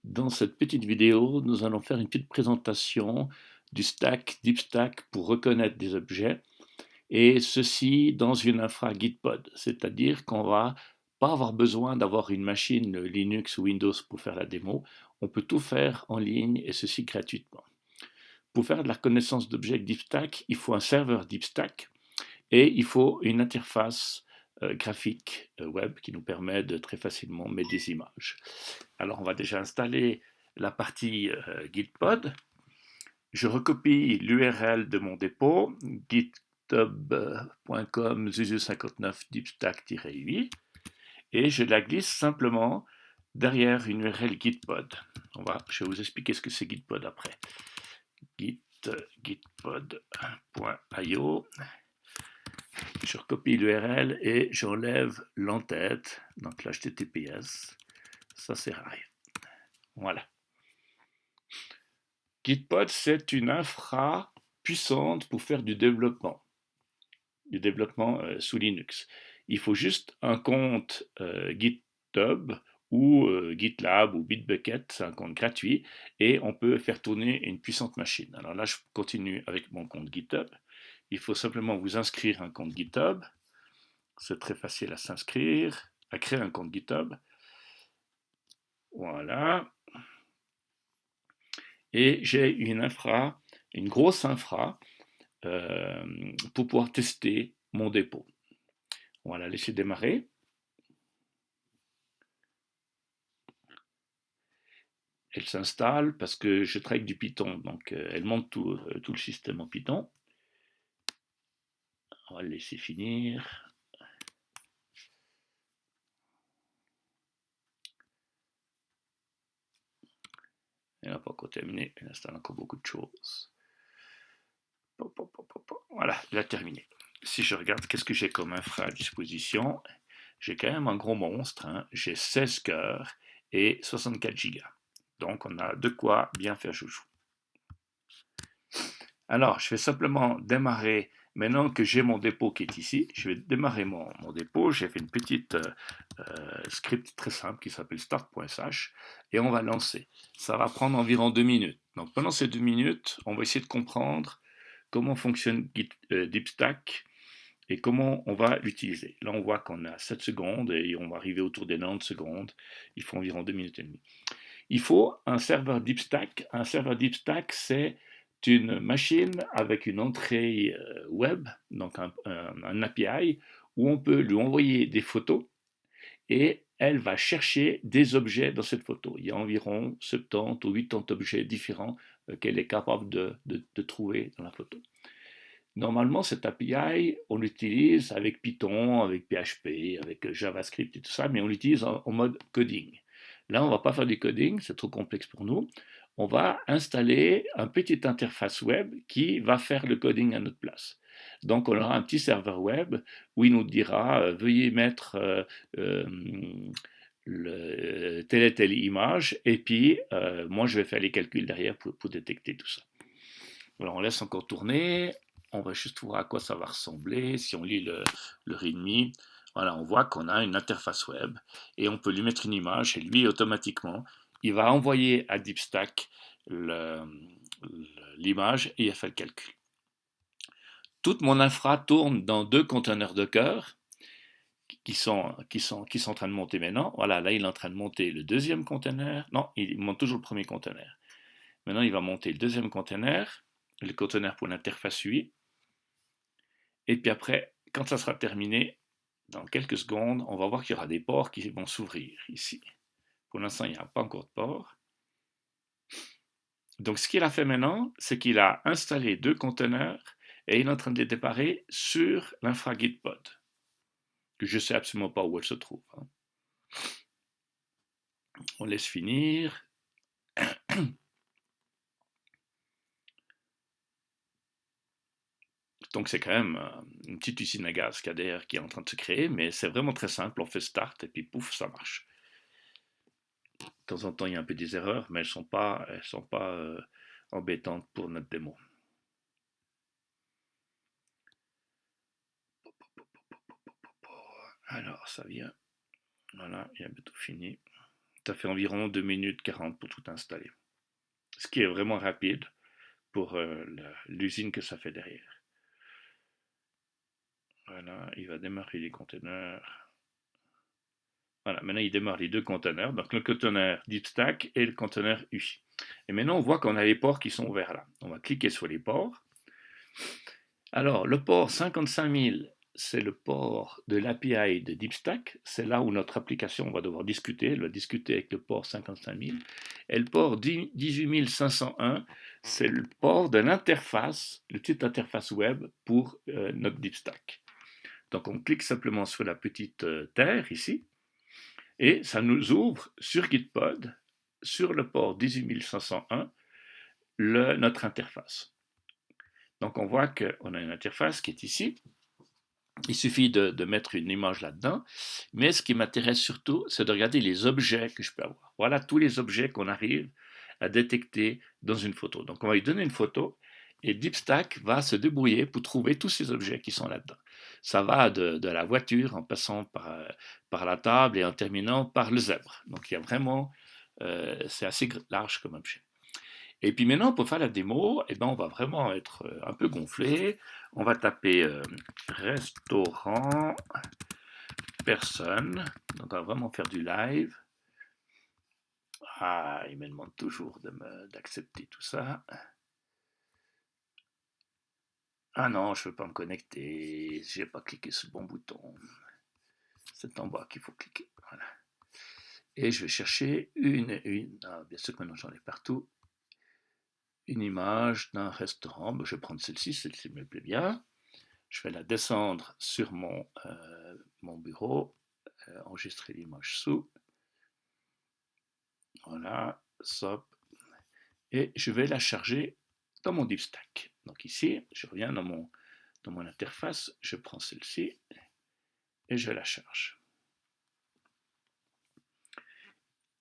Dans cette petite vidéo, nous allons faire une petite présentation du stack DeepStack pour reconnaître des objets, et ceci dans une infra Gitpod, c'est-à-dire qu'on va pas avoir besoin d'avoir une machine Linux ou Windows pour faire la démo, on peut tout faire en ligne et ceci gratuitement. Pour faire de la reconnaissance d'objets avec DeepStack, il faut un serveur DeepStack et il faut une interface graphique web qui nous permet de très facilement mettre des images. Alors, on va déjà installer la partie Gitpod. Je recopie l'URL de mon dépôt, github.com zuzu59 deepstack-8, et je la glisse simplement derrière une URL Gitpod. Je vais vous expliquer ce que c'est Gitpod après. Gitpod.io. Je recopie l'URL et j'enlève l'entête, donc l'HTTPS. Ça sert à rien. Voilà. Gitpod, c'est une infra puissante pour faire du développement sous Linux. Il faut juste un compte GitHub ou GitLab ou Bitbucket, c'est un compte gratuit, et on peut faire tourner une puissante machine. Alors là, je continue avec mon compte GitHub. Il faut simplement vous inscrire un compte GitHub. C'est très facile à s'inscrire, à créer un compte GitHub. Voilà. Et j'ai une grosse infra, pour pouvoir tester mon dépôt. On va la laisser démarrer. Elle s'installe parce que je travaille avec du Python, donc elle monte tout le système en Python. On va le laisser finir. Elle n'a pas encore terminé, elle installe encore beaucoup de choses. Voilà, elle a terminé. Si je regarde qu'est-ce que j'ai comme infra à disposition, j'ai quand même un gros monstre, hein. J'ai 16 cœurs et 64 gigas. Donc on a de quoi bien faire chouchou. Alors, je vais simplement démarrer, maintenant que j'ai mon dépôt qui est ici, je vais démarrer mon dépôt. J'ai fait une petite script très simple qui s'appelle start.sh et on va lancer. Ça va prendre environ 2 minutes. Donc pendant ces 2 minutes, on va essayer de comprendre comment fonctionne DeepStack et comment on va l'utiliser. Là, on voit qu'on a 7 secondes et on va arriver autour des 90 secondes. Il faut environ 2 minutes et demie. Il faut un serveur DeepStack. Un serveur DeepStack, c'est une machine avec une entrée web, donc un API, où on peut lui envoyer des photos et elle va chercher des objets dans cette photo. Il y a environ 70 ou 80 objets différents qu'elle est capable de trouver dans la photo. Normalement, cette API, on l'utilise avec Python, avec PHP, avec JavaScript et tout ça, mais on l'utilise en mode coding. Là, on ne va pas faire du coding, c'est trop complexe pour nous. On va installer un petit interface web qui va faire le coding à notre place. Donc, on aura un petit serveur web où il nous dira veuillez mettre telle et telle image, et puis moi, je vais faire les calculs derrière pour détecter tout ça. Alors, on laisse encore tourner. On va juste voir à quoi ça va ressembler. Si on lit le README, voilà, on voit qu'on a une interface web et on peut lui mettre une image et lui, automatiquement, il va envoyer à DeepStack l'image et il a fait le calcul. Toute mon infra tourne dans 2 conteneurs Docker qui sont en train de monter maintenant. Voilà, là, il est en train de monter le deuxième conteneur. Non, il monte toujours le premier conteneur. Maintenant, il va monter le deuxième conteneur, le conteneur pour l'interface UI. Et puis après, quand ça sera terminé, dans quelques secondes, on va voir qu'il y aura des ports qui vont s'ouvrir ici. Pour l'instant, il n'y a pas encore de port. Donc, ce qu'il a fait maintenant, c'est qu'il a installé 2 conteneurs et il est en train de les déparer sur l'infra Gitpod, que je ne sais absolument pas où elle se trouve. On laisse finir. Donc, c'est quand même une petite usine à gaz derrière qui est en train de se créer, mais c'est vraiment très simple. On fait start et puis pouf, ça marche. De temps en temps, il y a un peu des erreurs, mais elles sont pas embêtantes pour notre démo. Alors, ça vient. Voilà, il y a bientôt fini. Ça fait environ 2 minutes 40 pour tout installer. Ce qui est vraiment rapide pour l'usine que ça fait derrière. Voilà, il va démarrer les conteneurs. Voilà, maintenant il démarre les deux conteneurs, donc le conteneur DeepStack et le conteneur UI. Et maintenant on voit qu'on a les ports qui sont ouverts là. On va cliquer sur les ports. Alors le port 55 000, c'est le port de l'API de DeepStack. C'est là où notre application va devoir discuter. Elle va discuter avec le port 55 000. Et le port 18 501, c'est le port de l'interface, le petite interface web pour notre DeepStack. Donc on clique simplement sur la petite terre ici. Et ça nous ouvre sur Gitpod, sur le port 18501, notre interface. Donc on voit qu'on a une interface qui est ici. Il suffit de mettre une image là-dedans. Mais ce qui m'intéresse surtout, c'est de regarder les objets que je peux avoir. Voilà tous les objets qu'on arrive à détecter dans une photo. Donc on va lui donner une photo et DeepStack va se débrouiller pour trouver tous ces objets qui sont là-dedans. Ça va de la voiture en passant par la table et en terminant par le zèbre. Donc il y a vraiment, c'est assez large comme objet. Et puis maintenant, pour faire la démo, eh ben, on va vraiment être un peu gonflé. On va taper restaurant, personne. Donc on va vraiment faire du live. Ah, il me demande toujours d'accepter tout ça. Ah non, je ne veux pas me connecter. Je n'ai pas cliqué sur le bon bouton. C'est en bas qu'il faut cliquer. Voilà. Et je vais chercher bien sûr que maintenant j'en ai partout. Une image d'un restaurant. Je vais prendre celle-ci me plaît bien. Je vais la descendre sur mon bureau, enregistrer l'image sous. Voilà, stop. Et je vais la charger dans mon DeepStack. Donc ici, je reviens dans mon interface, je prends celle-ci et je la charge.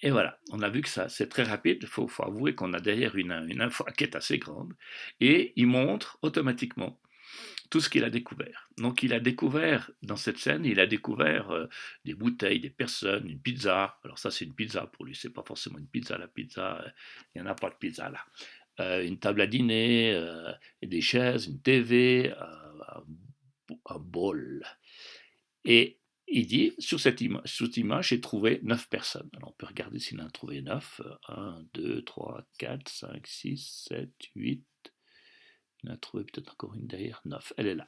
Et voilà, on a vu que ça, c'est très rapide. Il faut avouer qu'on a derrière une info qui est assez grande. Et il montre automatiquement tout ce qu'il a découvert. Donc il a découvert, dans cette scène, il a découvert des bouteilles, des personnes, une pizza. Alors ça c'est une pizza pour lui, c'est pas forcément une pizza, la pizza, il n'y en a pas de pizza là. Une table à dîner, des chaises, une TV, un bol. Et il dit, sur cette image, j'ai trouvé 9 personnes. Alors on peut regarder s'il en a trouvé 9. 1, 2, 3, 4, 5, 6, 7, 8. Il en a trouvé peut-être encore une derrière. 9. Elle est là.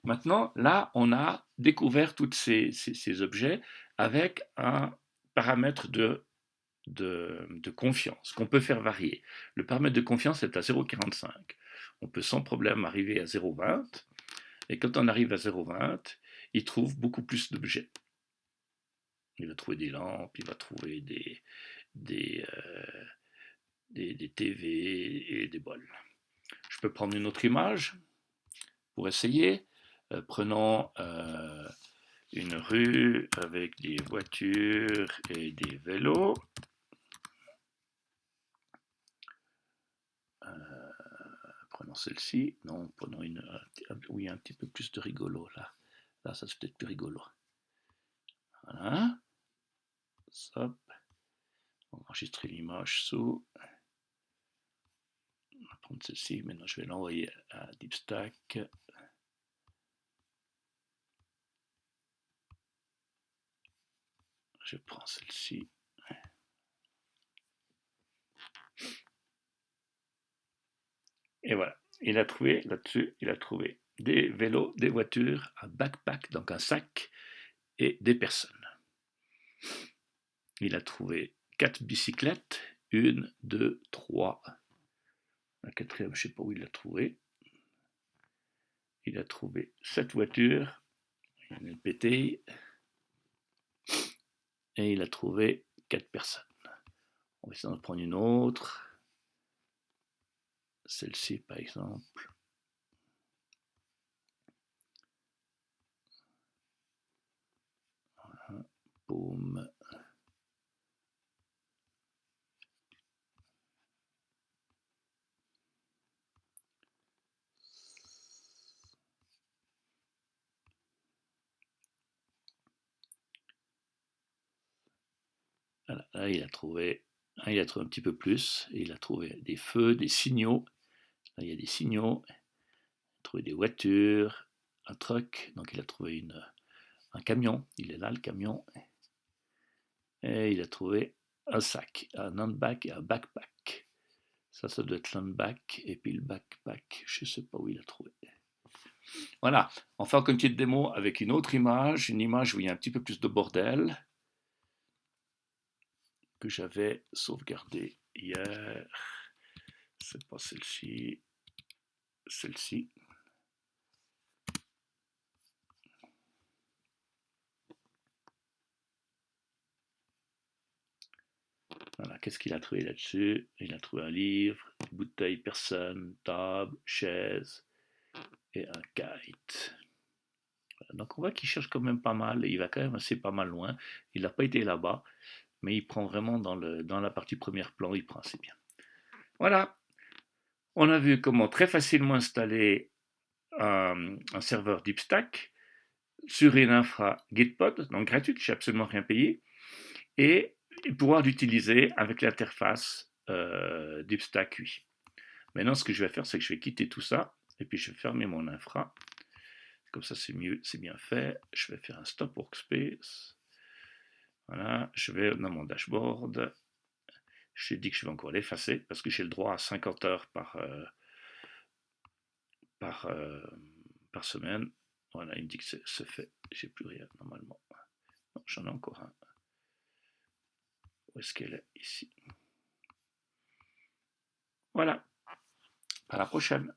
Maintenant, là, on a découvert tous ces objets avec un paramètre de confiance qu'on peut faire varier. Le paramètre de confiance est à 0,45. On peut sans problème arriver à 0,20. Et quand on arrive à 0,20, il trouve beaucoup plus d'objets. Il va trouver des lampes, il va trouver des TV et des bols. Je peux prendre une autre image pour essayer. Prenons une rue avec des voitures et des vélos. Prenons celle-ci. Non, prenons une où il y a un petit peu plus de rigolo là. Là, ça c'est peut-être plus rigolo. Voilà. Hop. On va enregistrer l'image sous. On va prendre celle-ci. Maintenant, je vais l'envoyer à DeepStack. Je prends celle-ci. Et voilà. Il a trouvé là-dessus, il a trouvé des vélos, des voitures, un backpack, donc un sac, et des personnes. Il a trouvé 4 bicyclettes, 1, 2, 3. La quatrième, je ne sais pas où il l'a trouvé. Il a trouvé 7 voitures, une PT, et il a trouvé 4 personnes. On va essayer d'en prendre une autre. Celle-ci, par exemple. Voilà. Boum. Voilà, là, il a trouvé un petit peu plus, et il a trouvé des feux, des signaux. Là, il y a des signaux, il a trouvé des voitures, un truck, donc il a trouvé un camion, il est là le camion, et il a trouvé un sac, un handbag et un backpack. Ça doit être l'handbag, et puis le backpack, je ne sais pas où il a trouvé. Voilà, on fait encore une petite démo avec une autre image, une image où il y a un petit peu plus de bordel, que j'avais sauvegardée hier. C'est pas celle-ci, celle-ci. Voilà, qu'est-ce qu'il a trouvé là-dessus? Il a trouvé un livre, une bouteille, personne, table, chaise et un kite. Voilà, donc on voit qu'il cherche quand même pas mal, et il va quand même assez pas mal loin. Il n'a pas été là-bas, mais il prend vraiment dans la partie premier plan, il prend assez bien. Voilà, on a vu comment très facilement installer un serveur DeepStack sur une infra Gitpod, donc gratuite, je n'ai absolument rien payé, et pouvoir l'utiliser avec l'interface DeepStack 8. Maintenant, ce que je vais faire, c'est que je vais quitter tout ça, et puis je vais fermer mon infra. Comme ça, c'est mieux, c'est bien fait. Je vais faire un stop workspace. Voilà, je vais dans mon dashboard. Je t'ai dit que je vais encore l'effacer parce que j'ai le droit à 50 heures par, par semaine. Voilà, il me dit que c'est fait. J'ai plus rien normalement. Non, j'en ai encore un. Où est-ce qu'elle est? Ici. Voilà. À la prochaine.